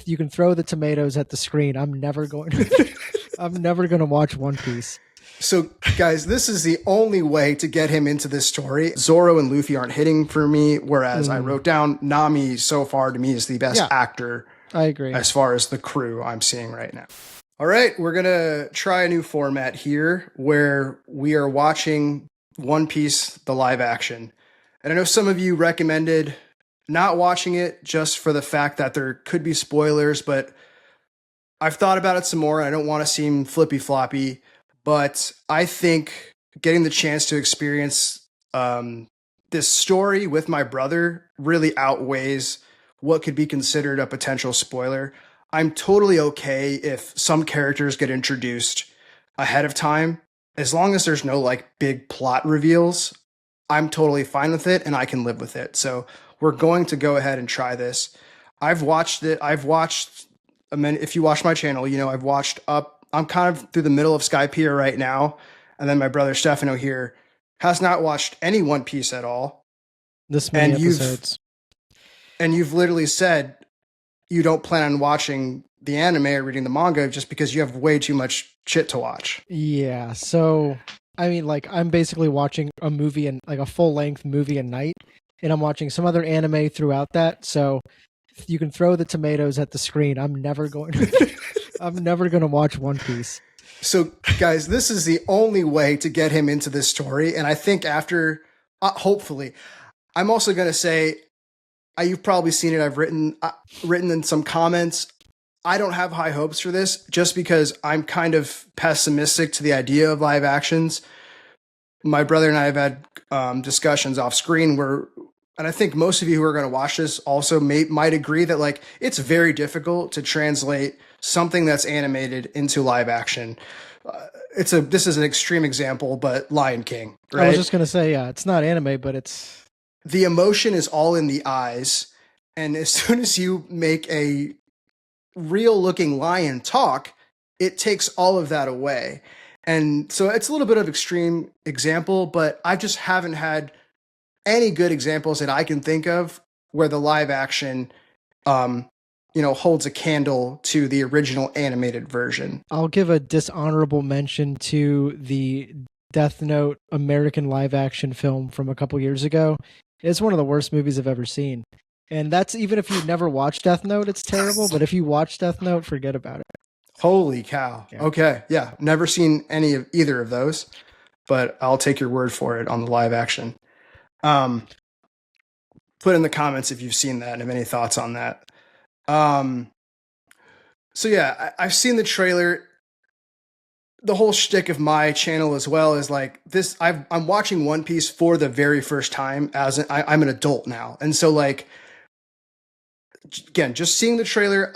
you can throw the tomatoes at the screen. I'm never going to, I'm never going to watch One Piece. So, guys, this is the only way to get him into this story. Zoro and Luffy aren't hitting for me, whereas I wrote down Nami so far to me is the best actor. I agree. As far as the crew I'm seeing right now. All right, we're going to try a new format here where we are watching One Piece, the live action. And I know some of you recommended not watching it just for the fact that there could be spoilers, but I've thought about it some more. I don't want to seem flippy floppy. But I think getting the chance to experience this story with my brother really outweighs what could be considered a potential spoiler. I'm totally okay if some characters get introduced ahead of time. As long as there's no like big plot reveals, I'm totally fine with it and I can live with it. So we're going to go ahead and try this. I've watched it. If you watch my channel, you know, I've watched up. I'm kind of through the middle of Skypiea right now. And then my brother Stefano here has not watched any One Piece at all. This many episodes. And you've literally said you don't plan on watching the anime or reading the manga just because you have way too much shit to watch. Yeah. So, I mean, like, I'm basically watching a movie and like a full length movie a night. And I'm watching some other anime throughout that. So you can throw the tomatoes at the screen. I'm never going to watch One Piece. So, guys, this is the only way to get him into this story. And I think after, hopefully, I'm also going to say, you've probably seen it. I've written in some comments. I don't have high hopes for this just because I'm kind of pessimistic to the idea of live actions. My brother and I have had discussions off screen where, and I think most of you who are going to watch this also might agree that like it's very difficult to translate something that's animated into live action. This is an extreme example, but Lion King, right? I was just going to say, yeah, it's not anime, but it's the emotion is all in the eyes. And as soon as you make a real looking lion talk, it takes all of that away. And so it's a little bit of extreme example, but I just haven't had any good examples that I can think of where the live action, holds a candle to the original animated version. I'll give a dishonorable mention to the Death Note American live action film from a couple years ago. It's one of the worst movies I've ever seen. And that's even if you've never watched Death Note, it's terrible. But if you watch Death Note, forget about it. Holy cow. Yeah. Okay. Yeah. Never seen either of those, but I'll take your word for it on the live action. Put in the comments if you've seen that and have any thoughts on that. So yeah, I've seen the trailer. The whole shtick of my channel as well is like this. I'm watching One Piece for the very first time I'm an adult now. And so like, again, just seeing the trailer,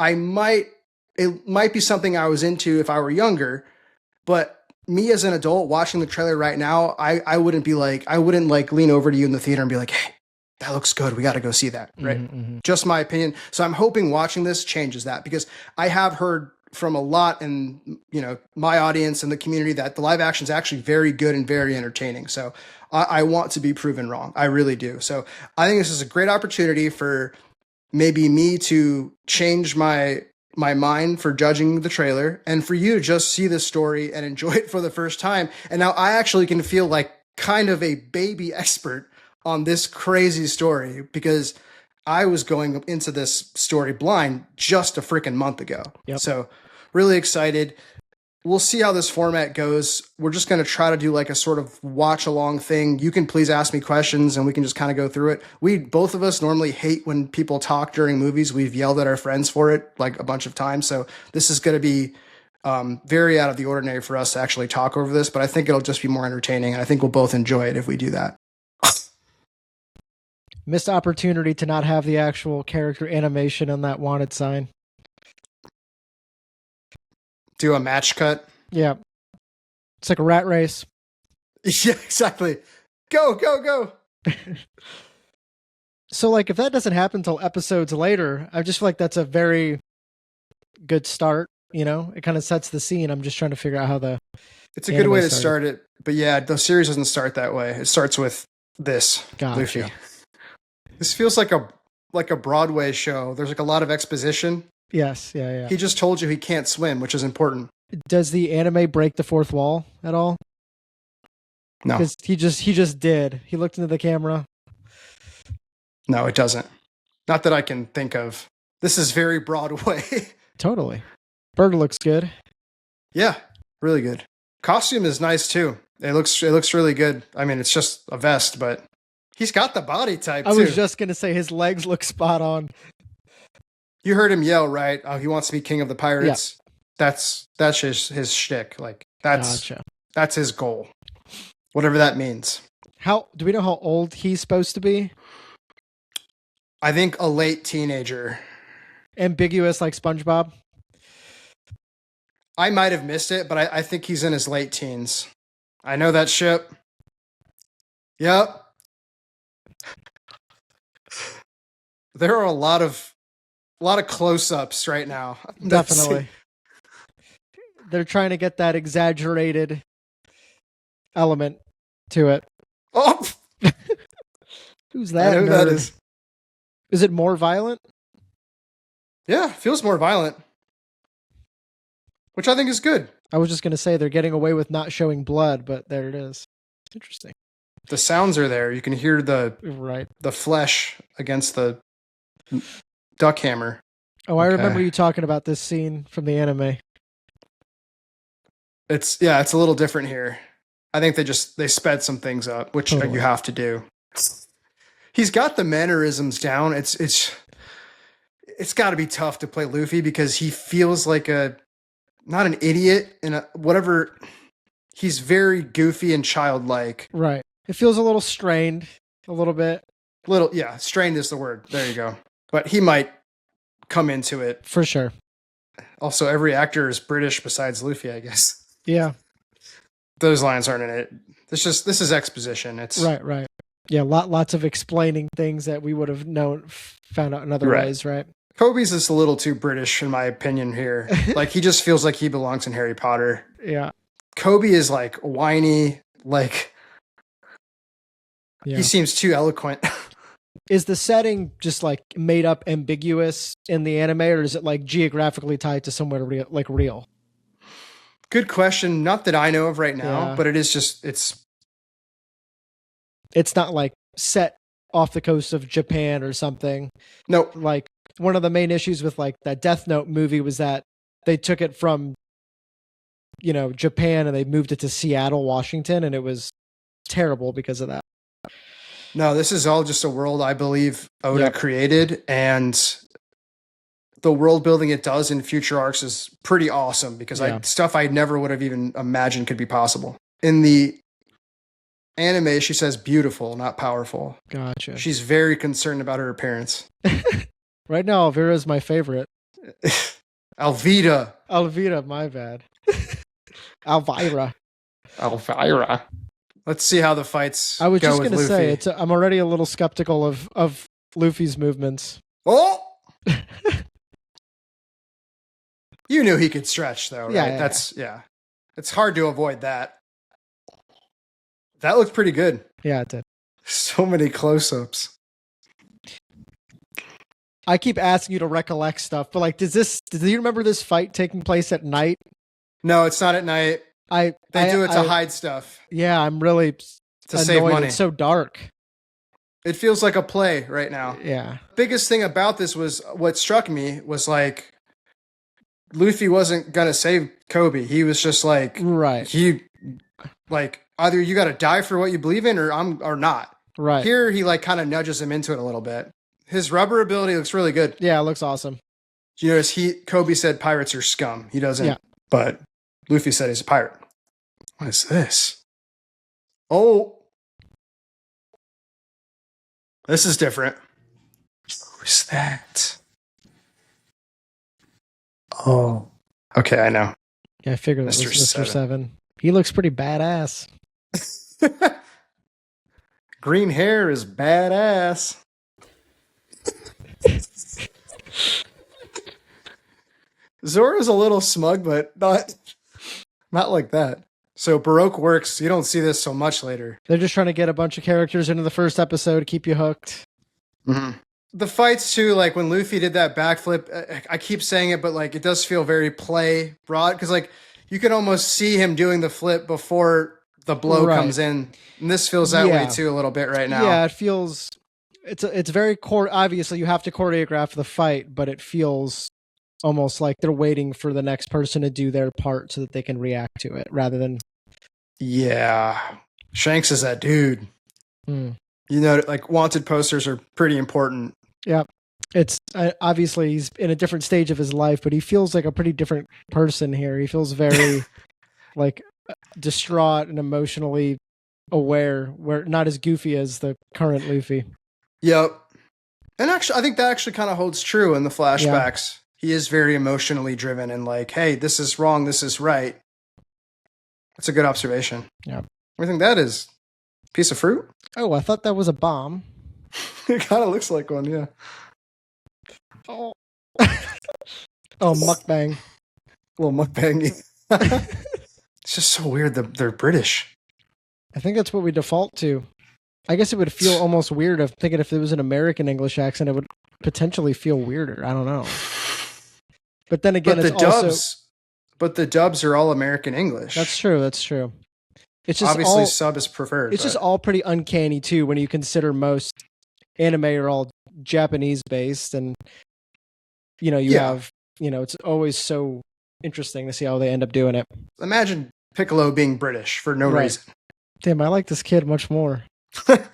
it might be something I was into if I were younger, but me as an adult watching the trailer right now, I wouldn't lean over to you in the theater and be like, hey, that looks good. We got to go see that. Right. Mm-hmm. Just my opinion. So I'm hoping watching this changes that because I have heard from a lot in, my audience and the community that the live action is actually very good and very entertaining. So I want to be proven wrong. I really do. So I think this is a great opportunity for maybe me to change my mind for judging the trailer and for you to just see the story and enjoy it for the first time. And now I actually can feel like kind of a baby expert on this crazy story because I was going into this story blind just a freaking month ago. Yep. So really excited. We'll see how this format goes. We're just going to try to do like a sort of watch along thing. You can please ask me questions and we can just kind of go through it. Both of us normally hate when people talk during movies. We've yelled at our friends for it like a bunch of times. So this is going to be very out of the ordinary for us to actually talk over this, but I think it'll just be more entertaining. And I think we'll both enjoy it if we do that. Missed opportunity to not have the actual character animation on that wanted sign. Do a match cut. Yeah. It's like a rat race. Yeah, exactly. Go, go, go. So like if that doesn't happen until episodes later, I just feel like that's a very good start, It kind of sets the scene. I'm just trying to figure out how it's a good way to start it. But yeah, the series doesn't start that way. It starts with this. Gotcha. Luffy. This feels like a Broadway show. There's like a lot of exposition Yes, yeah. He just told you he can't swim, which is important. Does the anime break the fourth wall at all? No, Because he just did. He looked into the camera. no, it doesn't. Not that I can think of. This is very Broadway. Totally. Bird looks good. Yeah, really good. Costume is nice too. It looks really good. I mean, it's just a vest, but he's got the body type too. I was just gonna say his legs look spot on. You heard him yell, right? Oh, he wants to be king of the pirates. Yeah. That's his shtick. Like that's his goal. Whatever that means. How do we know how old he's supposed to be? I think a late teenager. Ambiguous like SpongeBob? I might have missed it, but I think he's in his late teens. I know that ship. Yep. There are a lot of close-ups right now. Definitely. They're trying to get that exaggerated element to it. Oh! Who's that? I know who that is. Is it more violent? Yeah, feels more violent. Which I think is good. I was just going to say they're getting away with not showing blood, but there it is. Interesting. The sounds are there. You can hear the flesh against the duck hammer. Oh, I remember you talking about this scene from the anime. It's a little different here. I think they sped some things up, which you have to do. He's got the mannerisms down. It's got to be tough to play Luffy because he feels like not an idiot and whatever. He's very goofy and childlike. Right. It feels a little strained, a little bit. Strained is the word. There you go. But he might come into it. For sure. Also, every actor is British besides Luffy, I guess. Yeah. Those lines aren't in it. This is exposition. It's right. Yeah, lots of explaining things that we would have found out in other ways, right? Kobe's is a little too British, in my opinion, here. Like, he just feels like he belongs in Harry Potter. Yeah. Kobe is, like, whiny, like... Yeah. He seems too eloquent. Is the setting just, like, made up ambiguous in the anime, or is it, like, geographically tied to somewhere real? Good question. Not that I know of right now, but it is just... It's not, like, set off the coast of Japan or something. Nope. Like, one of the main issues with like that Death Note movie was that they took it from, Japan and they moved it to Seattle, Washington, and it was terrible because of that. No, this is all just a world I believe Oda created, and the world building it does in future arcs is pretty awesome because stuff I never would have even imagined could be possible. In the anime, she says beautiful, not powerful. Gotcha. She's very concerned about her appearance. Right now, Elvira's my favorite. Elvira, my bad. Elvira. Let's see how the fights I was go just with going to Luffy. say, I'm already a little skeptical of Luffy's movements. Oh! You knew he could stretch, though, right? Yeah. It's hard to avoid that. That looked pretty good. Yeah, it did. So many close-ups. I keep asking you to recollect stuff, but like, do you remember this fight taking place at night? No, it's not at night. They do it to hide stuff. Yeah, I'm really to save money. It's so dark. It feels like a play right now. Yeah. Biggest thing about this was what struck me was like Luffy wasn't gonna save Kobe. He was just like, right. He like either you got to die for what you believe in, or not. Right. Here, he like kind of nudges him into it a little bit. His rubber ability looks really good. Yeah, it looks awesome. You notice Kobe said pirates are scum. He doesn't, but Luffy said he's a pirate. What is this? Oh, this is different. Who's that? Oh, okay, I know. Yeah, I figured that was Mr. Seven. He looks pretty badass. Green hair is badass. Zoro's a little smug, but not like that. So Baroque works. You don't see this so much later. They're just trying to get a bunch of characters into the first episode to keep you hooked. Mm-hmm. the fights too, like when Luffy did that backflip, I keep saying it, but like it does feel very play broad because like you can almost see him doing the flip before the blow Right. comes in. And this feels that way Yeah. too a little bit right now. Yeah, it feels it's very obviously you have to choreograph the fight, but it feels almost like they're waiting for the next person to do their part so that they can react to it rather than Yeah. Shanks is that dude. You know, like wanted posters are pretty important. Yeah. It's obviously he's in a different stage of his life, but he feels like a pretty different person here. He feels very like distraught and emotionally aware, where not as goofy as the current Luffy. Yep. And actually, I think that actually kind of holds true in the flashbacks. Yeah. He is very emotionally driven and like, hey, this is wrong, this is right. That's a good observation. Yeah. I think that is a piece of fruit. Oh, I thought that was a bomb. It kind of looks like one, yeah. Oh, mukbang. A little mukbang. It's just so weird that they're British. I think that's what we default to. I guess it would feel almost weird of thinking if it was an American English accent, it would potentially feel weirder. I don't know. But then again, but the dubs are all American English. That's true. That's true. It's just obviously sub is preferred. It's just all pretty uncanny too when you consider most anime are all Japanese based, and you know you have it's always so interesting to see how they end up doing it. Imagine Piccolo being British for no reason. Damn, I like this kid much more. What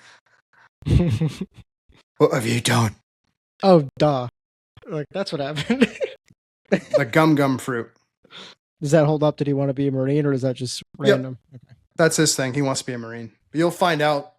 have you done? Oh, duh. Like, that's what happened. The gum fruit. Does that hold up? Did he want to be a Marine, or is that just random? Yep. Okay. That's his thing. He wants to be a Marine. But you'll find out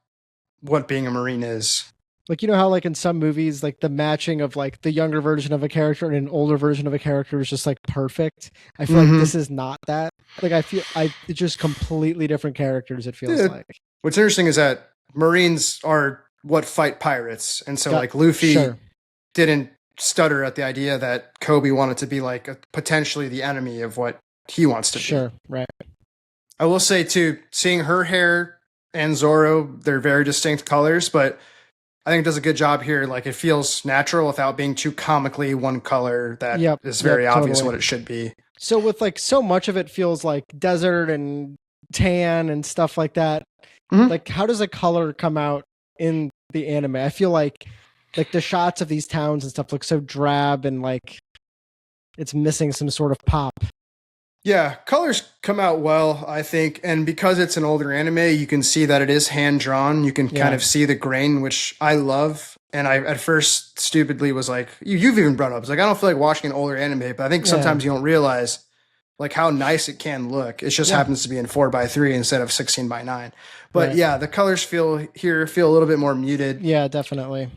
what being a Marine is. Like, you know how, like, in some movies, like, the matching of, like, the younger version of a character and an older version of a character is just, like, perfect? I feel like this is not that. Like, it's just completely different characters, it feels like. What's interesting is that Marines are what fight pirates. And so, like, Luffy didn't stutter at the idea that Kobe wanted to be, like, potentially the enemy of what he wants to be. Sure, right. I will say, too, seeing her hair and Zoro, they're very distinct colors, but I think it does a good job here. Like, it feels natural without being too comically one color that is very obvious what it should be. So with, like, so much of it feels like desert and tan and stuff like that. Like, how does a color come out in the anime? I feel like the shots of these towns and stuff look so drab and like it's missing some sort of pop. Yeah, colors come out well, I think. And because it's an older anime, you can see that it is hand-drawn. You can kind of see the grain, which I love. And I, at first, stupidly was like, you've even brought up, it's like, I don't feel like watching an older anime, but I think sometimes you don't realize like how nice it can look. It just happens to be in 4:3 instead of 16:9. But yeah, the colors feel a little bit more muted. Yeah, definitely.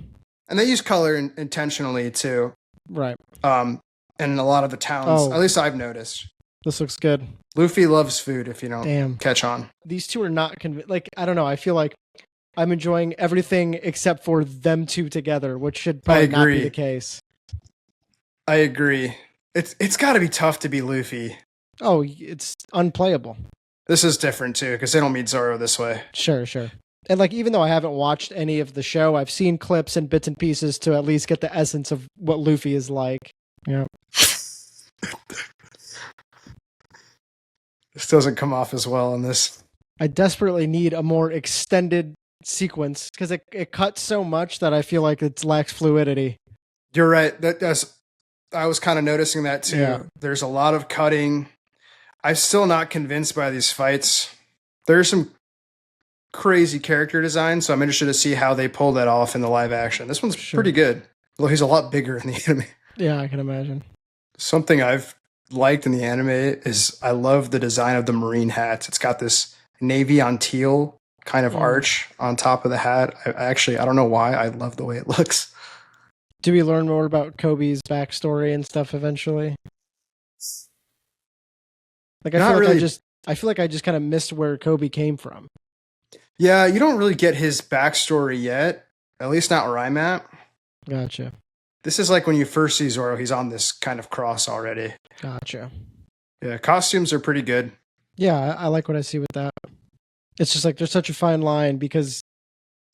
And they use color intentionally too. Right. And in a lot of the towns, at least I've noticed. This looks good. Luffy loves food if you don't catch on. These two are not like, I don't know. I feel like I'm enjoying everything except for them two together, which should probably not be the case. I agree. It's got to be tough to be Luffy. Oh, it's unplayable. This is different too because they don't meet Zoro this way. Sure. And like, even though I haven't watched any of the show, I've seen clips and bits and pieces to at least get the essence of what Luffy is like. Yeah. This doesn't come off as well in this. I desperately need a more extended sequence because it cuts so much that I feel like it lacks fluidity. You're right. I was kind of noticing that too. Yeah. There's a lot of cutting. I'm still not convinced by these fights. There's some crazy character design, so I'm interested to see how they pull that off in the live action. This one's pretty good. Although he's a lot bigger in the anime. Yeah, I can imagine. Something I've liked in the anime is I love the design of the Marine hats. It's got this navy on teal kind of arch on top of the hat. I don't know why. I love the way it looks. Do we learn more about Kobe's backstory and stuff eventually? Like, I feel like I just kind of missed where Kobe came from. Yeah, you don't really get his backstory yet. At least not where I'm at. Gotcha. This is like when you first see Zoro, he's on this kind of cross already. Gotcha. Yeah, costumes are pretty good. Yeah, I like what I see with that. It's just like there's such a fine line because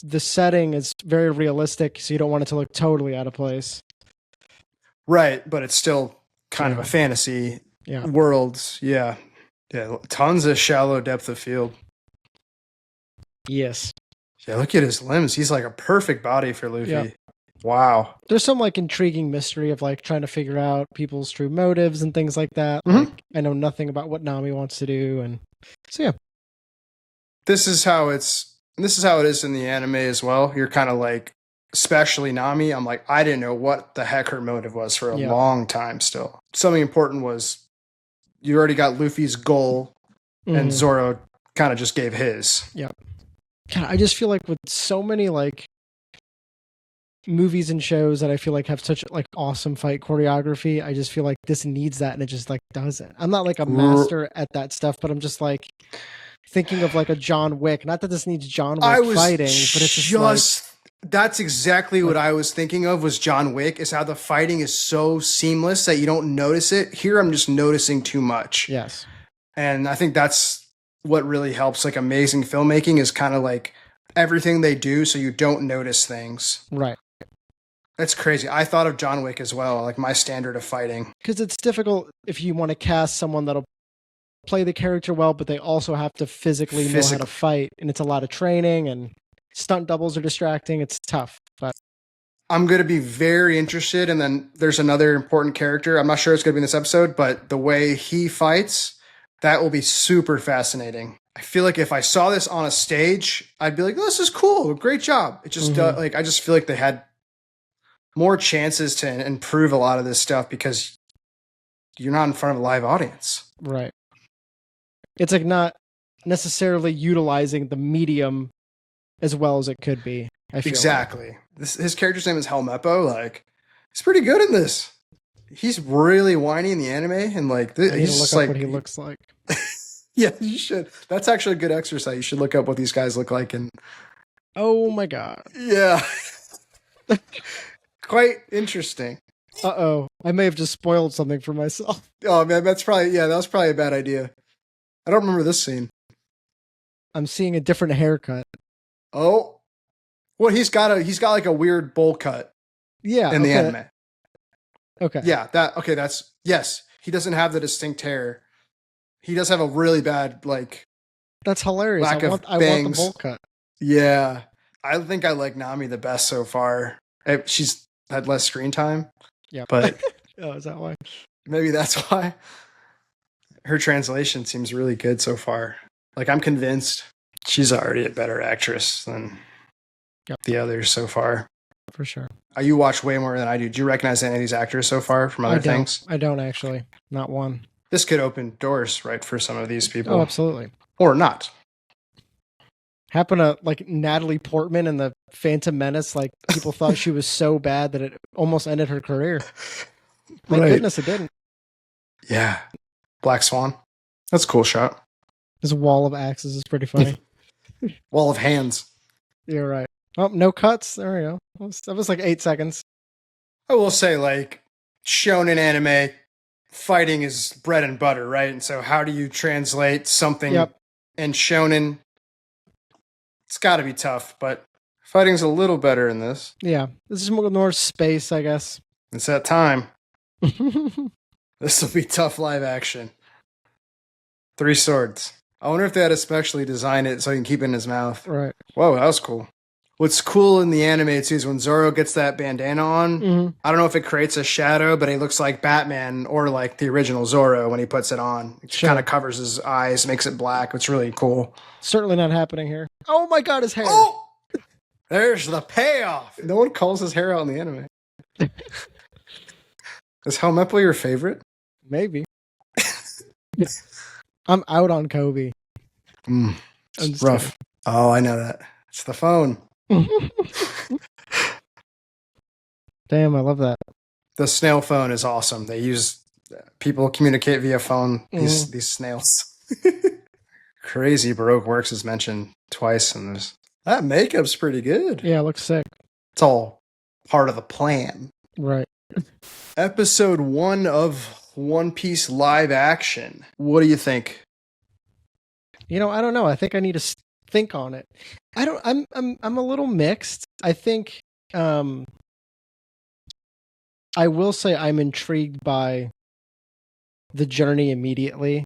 the setting is very realistic, so you don't want it to look totally out of place. Right, but it's still kind of a fantasy world. Yeah. Yeah, tons of shallow depth of field. Yes. Yeah, look at his limbs. He's like a perfect body for Luffy. Yeah. Wow. There's some like intriguing mystery of like trying to figure out people's true motives and things like that. Mhm. Like I know nothing about what Nami wants to do, and so yeah. This is how it is in the anime as well. You're kind of like, especially Nami, I'm like, I didn't know what the heck her motive was for a long time still. Something important was you already got Luffy's goal and Zoro kind of just gave his. Yeah. God, I just feel like with so many like movies and shows that I feel like have such like awesome fight choreography, I just feel like this needs that and it just like doesn't. I'm not like a master at that stuff, but I'm just like thinking of like a John Wick. Not that this needs John Wick fighting, but it's just like, that's exactly what I was thinking of was John Wick, is how the fighting is so seamless that you don't notice it. Here I'm just noticing too much. Yes. And I think that's what really helps like amazing filmmaking is kind of like everything they do so you don't notice things. Right. That's crazy. I thought of John Wick as well, like my standard of fighting. Because it's difficult if you want to cast someone that'll play the character well, but they also have to physically know how to fight. And it's a lot of training and stunt doubles are distracting. It's tough. But I'm going to be very interested. And then there's another important character. I'm not sure it's going to be in this episode, but the way he fights, that will be super fascinating. I feel like if I saw this on a stage, I'd be like, oh, this is cool. Great job. It just like, I just feel like they had more chances to improve a lot of this stuff because you're not in front of a live audience. Right. It's like not necessarily utilizing the medium as well as it could be. I feel exactly. Like. His character's name is Helmeppo. Like, he's pretty good in this. He's really whiny in the anime, and like, he's just like what he looks like. Yeah, you should. That's actually a good exercise. You should look up what these guys look like. And oh my god, yeah, quite interesting. Uh-oh, I may have just spoiled something for myself. Oh man, that was probably a bad idea. I don't remember this scene. I'm seeing a different haircut. Oh, well, he's got like a weird bowl cut. Yeah, in the anime. Okay. Yeah, yes. He doesn't have the distinct hair. He does have a really bad like. That's hilarious. I want the bowl cut. Yeah, I think I like Nami the best so far. She's had less screen time. Yeah, but oh, is that why? Maybe that's why. Her translation seems really good so far. Like, I'm convinced she's already a better actress than the others so far. For sure. You watch way more than I do. Do you recognize any of these actors so far from other things? I don't actually. Not one. This could open doors, right, for some of these people. Oh, absolutely. Or not. Happened to, like, Natalie Portman in the Phantom Menace. Like, people thought she was so bad that it almost ended her career. Thank goodness it didn't. Yeah. Black Swan. That's a cool shot. This wall of axes is pretty funny. Wall of hands. You're right. Oh, no cuts. There we go. That was like 8 seconds. I will say, like, shonen anime, fighting is bread and butter, right? And so how do you translate something in shonen? It's got to be tough, but fighting's a little better in this. Yeah. This is more space, I guess. It's that time. This will be tough live action. 3 swords. I wonder if they had to specially design it so he can keep it in his mouth. Right. Whoa, that was cool. What's cool in the anime too is when Zoro gets that bandana on, I don't know if it creates a shadow, but he looks like Batman or like the original Zoro when he puts it on. It kind of covers his eyes, makes it black. It's really cool. Certainly not happening here. Oh my god, his hair. Oh! There's the payoff. No one calls his hair out in the anime. Is Helmeppo your favorite? Maybe. I'm out on Kobe. It's rough. Kidding. Oh, I know that. It's the phone. Damn, I love that. The snail phone is awesome. People communicate via phone, these snails. Crazy Baroque works is mentioned twice in this. That makeup's pretty good. Yeah, it looks sick. It's all part of the plan. Right. Episode 1 of One Piece live action. What do you think? I don't know. I think I need to think on it. I'm a little mixed. I think I will say I'm intrigued by the journey immediately.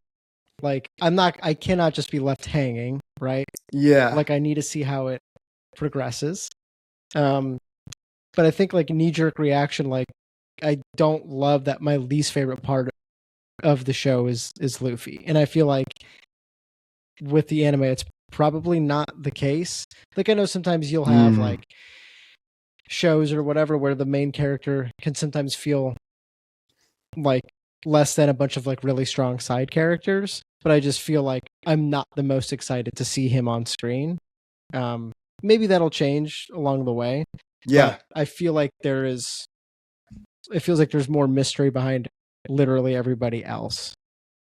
Like I cannot just be left hanging, right? Yeah. Like I need to see how it progresses. Um but I think like knee jerk reaction, like I don't love that my least favorite part of the show is Luffy. And I feel like with the anime it's probably not the case. Like I know sometimes you'll have like shows or whatever where the main character can sometimes feel like less than a bunch of like really strong side characters, but I just feel like I'm not the most excited to see him on screen. Maybe that'll change along the way. Yeah. But I feel like it feels like there's more mystery behind literally everybody else.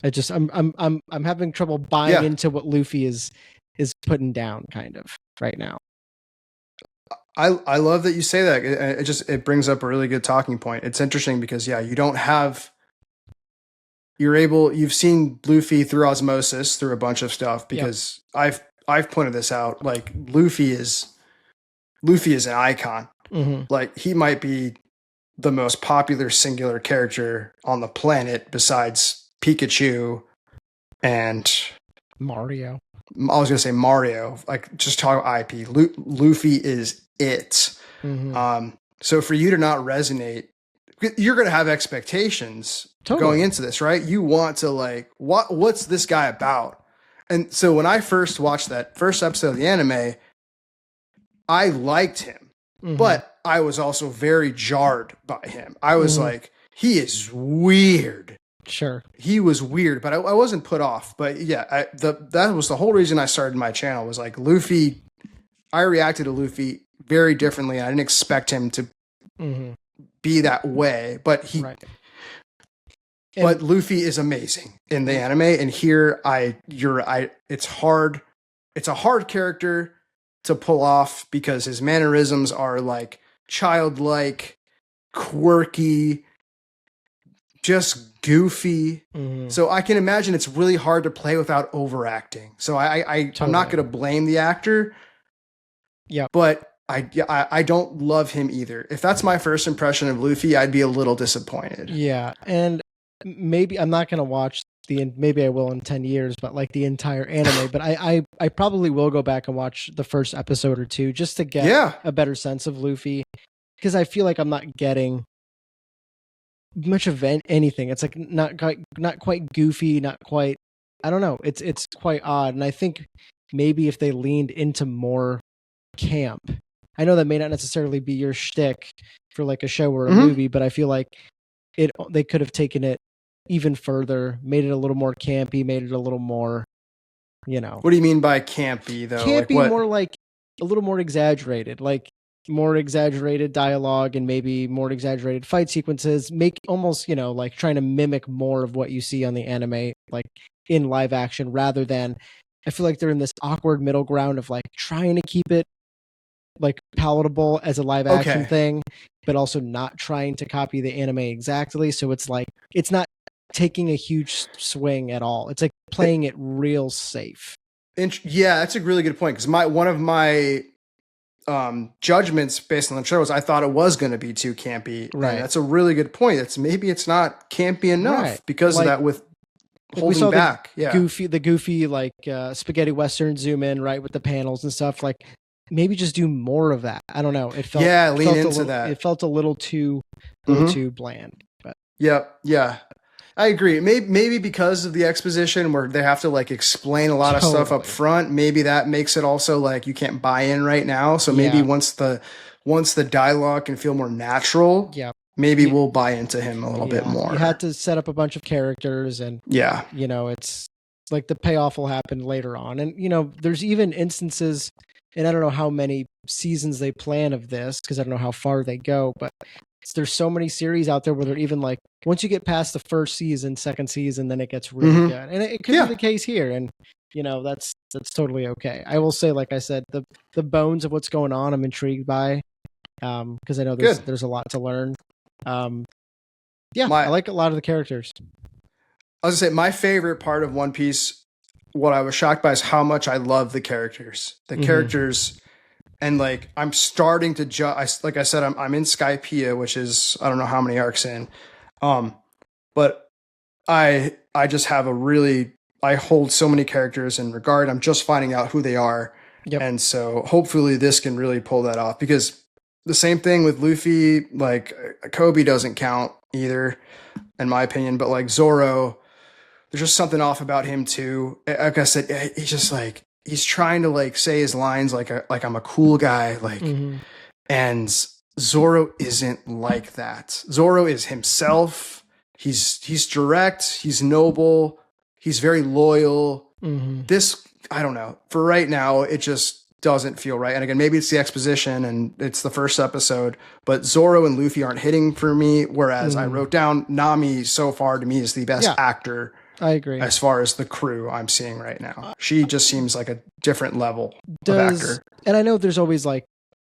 I'm having trouble buying into what Luffy is putting down kind of right now. I love that you say that. It brings up a really good talking point. It's interesting because you've seen Luffy through osmosis through a bunch of stuff because I've pointed this out. Like Luffy is an icon. Mm-hmm. Like he might be the most popular singular character on the planet besides Pikachu and Mario. I was going to say Mario, like just talk IP. Luffy is it. Mm-hmm. So for you to not resonate, you're going to have expectations going into this, right? You want to like, what's this guy about? And so when I first watched that first episode of the anime, I liked him, but I was also very jarred by him. I was like, he is weird. Sure. He was weird, but I wasn't put off. But yeah, that was the whole reason I started my channel was like Luffy. I reacted to Luffy very differently. I didn't expect him to be that way, but but Luffy is amazing in the anime. And here it's hard. It's a hard character to pull off because his mannerisms are like childlike, quirky, just goofy. So I can imagine it's really hard to play without overacting. So I'm not going to blame the actor. Yeah. But I don't love him either. If that's my first impression of Luffy, I'd be a little disappointed. Yeah. And maybe I'm not going to watch maybe I will in 10 years, but like the entire anime, but I probably will go back and watch the first episode or two just to get a better sense of Luffy. Because I feel like I'm not getting much of anything. It's like not quite goofy, not quite. I don't know. It's quite odd, and I think maybe if they leaned into more camp, I know that may not necessarily be your shtick for like a show or a movie, but I feel like they could have taken it even further, made it a little more campy, made it a little more, What do you mean by campy though? Campy, like more like a little more exaggerated, like more exaggerated dialogue and maybe more exaggerated fight sequences, make almost, like trying to mimic more of what you see on the anime, like in live action, rather than, I feel like they're in this awkward middle ground of like trying to keep it like palatable as a live action thing, but also not trying to copy the anime exactly. So it's like, it's not taking a huge swing at all. It's like playing it real safe. Yeah, that's a really good point. Because one of my judgments based on the show was I thought it was going to be too campy. Right. And that's a really good point. Maybe it's not campy enough because of that with holding back. The goofy like spaghetti western zoom in right with the panels and stuff. Like maybe just do more of that. I don't know. It felt lean into that. It felt a little too bland. But yeah. I agree. Maybe because of the exposition where they have to like explain a lot of stuff up front, maybe that makes it also like you can't buy in right now. So maybe once the dialogue can feel more natural, maybe we'll buy into him a little bit more. You had to set up a bunch of characters and it's like the payoff will happen later on. And there's even instances, and I don't know how many seasons they plan of this because I don't know how far they go, but there's so many series out there where they're even like, once you get past the first season, second season, then it gets really good. And it could be the case here. And, that's totally okay. I will say, like I said, the bones of what's going on, I'm intrigued by, because I know there's a lot to learn. I like a lot of the characters. I was gonna say my favorite part of One Piece what I was shocked by is how much I love the characters. The characters, and like I'm starting to like I said, I'm in Skypiea, which is I don't know how many arcs in, but I just have a really I hold so many characters in regard. I'm just finding out who they are, Yep. and so hopefully this can really pull that off because the same thing with Luffy, like Kobe doesn't count either, in my opinion, but like Zoro, there's just something off about him too. Like I said, he's just like he's trying to like say his lines like I'm a cool guy, like, and Zoro isn't like that. Zoro is himself. He's direct. He's noble. He's very loyal. This I don't know. For right now, it just doesn't feel right. And again, maybe it's the exposition and it's the first episode, but Zoro and Luffy aren't hitting for me. Whereas I wrote down Nami so far to me is the best actor. I agree. As far as the crew I'm seeing right now, she just seems like a different level of actor. And I know there's always like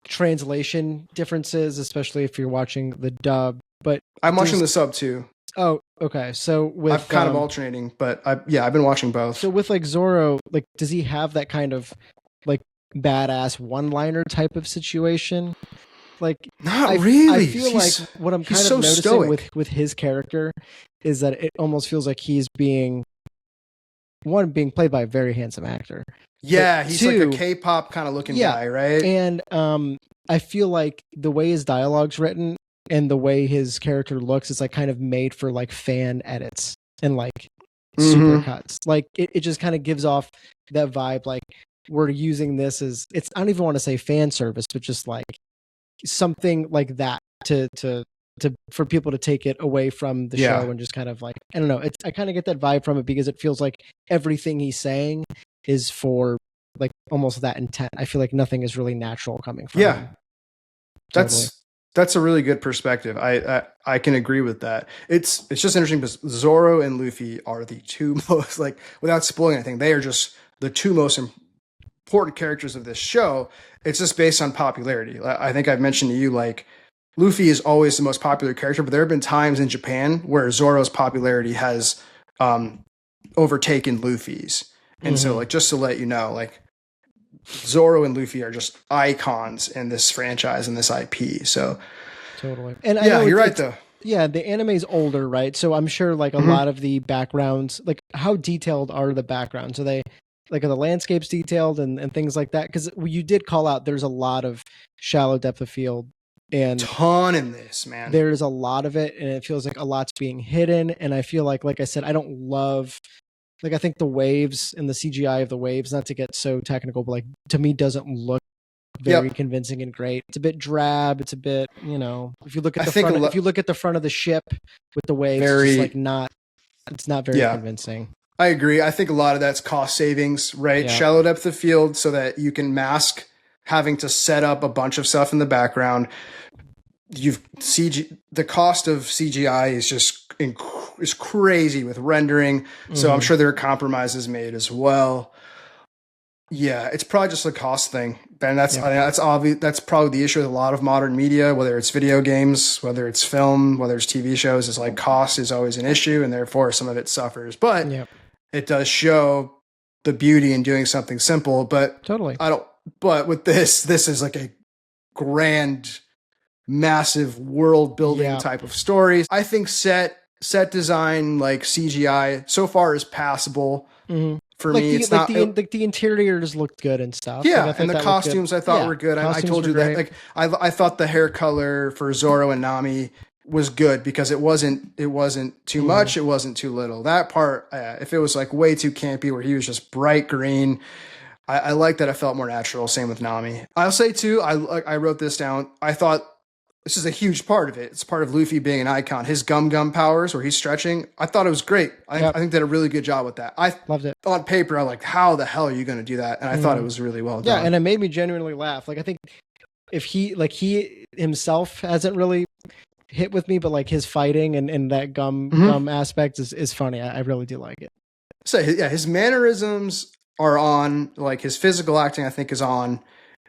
translation differences, especially if you're watching the dub. But I'm watching the sub too. Oh, okay. So with I'm kind of alternating, but I've been watching both. So with like Zoro, like does he have that kind of like badass one-liner type of situation? Like not really. I feel like what I'm kind of noticing with his character is that it almost feels like he's being played by a very handsome actor. Yeah, he's like a K-pop kind of looking guy, right? And I feel like the way his dialogue's written and the way his character looks is like kind of made for like fan edits and like super cuts. Like it just kind of gives off that vibe like we're using this as I don't even want to say fan service, but just like something like that to for people to take it away from the show and just kind of like I don't know. I kind of get that vibe from it because it feels like everything he's saying is for like almost that intent. I feel like nothing is really natural coming from him. That's a really good perspective. I can agree with that. It's just interesting because Zoro and Luffy are the two most, like, without spoiling anything, they are just the two most important characters of this show. It's just based on popularity. I think I've mentioned to you, like, Luffy is always the most popular character, but there have been times in Japan where Zoro's popularity has overtaken Luffy's. And so, like, just to let you know, like, Zoro and Luffy are just icons in this franchise and this IP. So totally. And I know you're right though. Yeah, the anime's older, right? So I'm sure like a lot of the backgrounds, like how detailed are the backgrounds? Are they like are the landscapes detailed and things like that? Because you did call out there's a lot of shallow depth of field and ton in this, man. There's a lot of it, and it feels like a lot's being hidden. And I feel like I said, I don't love. Like, I think the waves and the CGI of the waves, not to get so technical, but like to me doesn't look very convincing and great. It's a bit drab. It's a bit, if you look at if you look at the front of the ship with the waves, it's just like it's not very convincing. I agree. I think a lot of that's cost savings, right? Yeah. Shallow depth of field so that you can mask having to set up a bunch of stuff in the background. The cost of CGI is just is crazy with rendering. So I'm sure there are compromises made as well. Yeah, it's probably just a cost thing. And that's obvious. That's probably the issue with a lot of modern media, whether it's video games, whether it's film, whether it's TV shows, is like cost is always an issue and therefore some of it suffers. But it does show the beauty in doing something simple. But totally. But with this is like a grand, massive world building type of stories. I think set design, like CGI, so far is passable. For me, it's not the interiors looked good and stuff. Yeah, and the costumes I thought were good. I told you that. Like I thought the hair color for Zoro and Nami was good because it wasn't too much, it wasn't too little. That part, if it was like way too campy, where he was just bright green, I like that it felt more natural. Same with Nami. I'll say too. I wrote this down. I thought this is a huge part of it. It's part of Luffy being an icon. His gum powers where he's stretching. I thought it was great. I think they did a really good job with that. I loved it. On paper, I was like, how the hell are you going to do that? And I thought it was really well done. Yeah, and it made me genuinely laugh. Like, I think if he himself hasn't really hit with me, but like his fighting and that gum aspect is funny. I really do like it. So yeah, his mannerisms are on. Like his physical acting, I think, is on.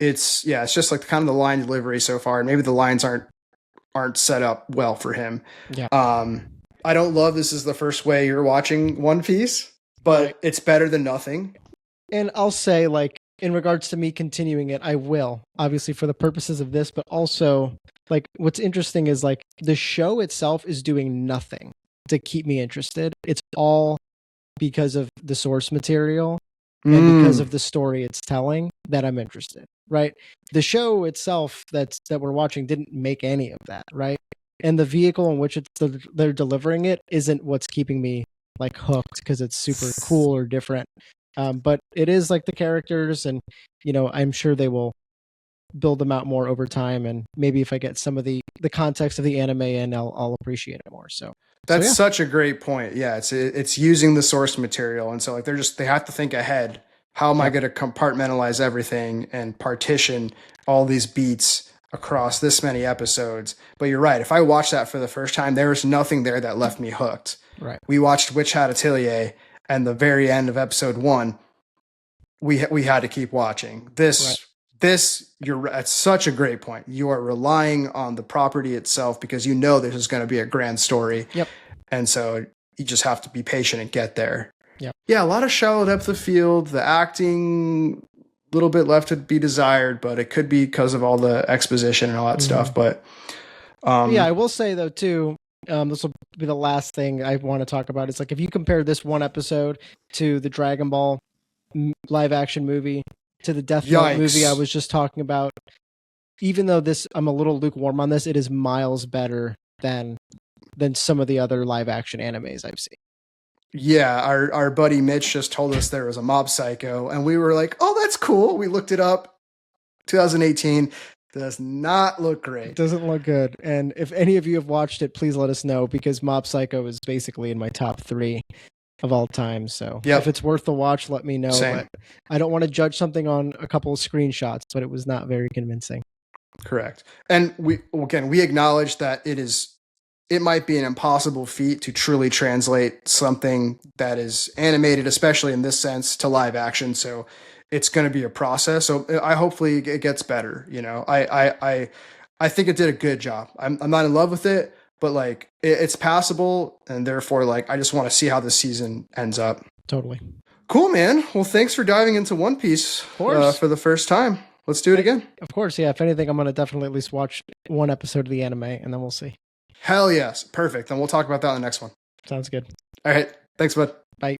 It's just like kind of the line delivery so far, and maybe the lines aren't set up well for him. Yeah. I don't love this is the first way you're watching One Piece. but Right. it's better than nothing. And I'll say, like, in regards to me continuing it, I will, obviously, for the purposes of this, but also, like, what's interesting is, like, the show itself is doing nothing to keep me interested. It's all because of the source material and because of the story it's telling that I'm interested, right? The show itself that we're watching didn't make any of that, right? And the vehicle in which they're delivering it isn't what's keeping me like hooked because it's super cool or different. But it is like the characters, and I'm sure they will build them out more over time. And maybe if I get some of the context of the anime in, I'll appreciate it more. So That's yeah. such a great point. Yeah, it's using the source material, and so like they have to think ahead. How am I going to compartmentalize everything and partition all these beats across this many episodes? But you're right. If I watched that for the first time, there was nothing there that left me hooked. Right. We watched Witch Hat Atelier, and the very end of episode 1, we had to keep watching. It's such a great point. You are relying on the property itself because you know this is going to be a grand story. Yep. And so you just have to be patient and get there. Yep. Yeah, a lot of shallow depth of field. The acting, a little bit left to be desired, but it could be because of all the exposition and all that stuff. But yeah, I will say though too, this will be the last thing I want to talk about. It's like if you compare this one episode to the Dragon Ball live action movie, to the Death Note movie I was just talking about, even though I'm a little lukewarm on this, it is miles better than some of the other live action animes I've seen. Yeah, our buddy Mitch just told us there was a Mob Psycho, and we were like, oh, that's cool. We looked it up. 2018 does not look great. It doesn't look good. And if any of you have watched it, please let us know, because Mob Psycho is basically in my top 3 of all time. So if it's worth the watch, let me know. Same. But I don't want to judge something on a couple of screenshots, but it was not very convincing. Correct. And we acknowledge that it might be an impossible feat to truly translate something that is animated, especially in this sense, to live action. So it's going to be a process. So hopefully it gets better. I think it did a good job. I'm not in love with it, but like it's passable, and therefore like I just want to see how this season ends up. Totally. Cool, man. Well, thanks for diving into One Piece for the first time. Let's do it again. Of course, yeah. If anything, I'm going to definitely at least watch one episode of the anime, and then we'll see. Hell yes. Perfect. And we'll talk about that in the next one. Sounds good. All right. Thanks, bud. Bye.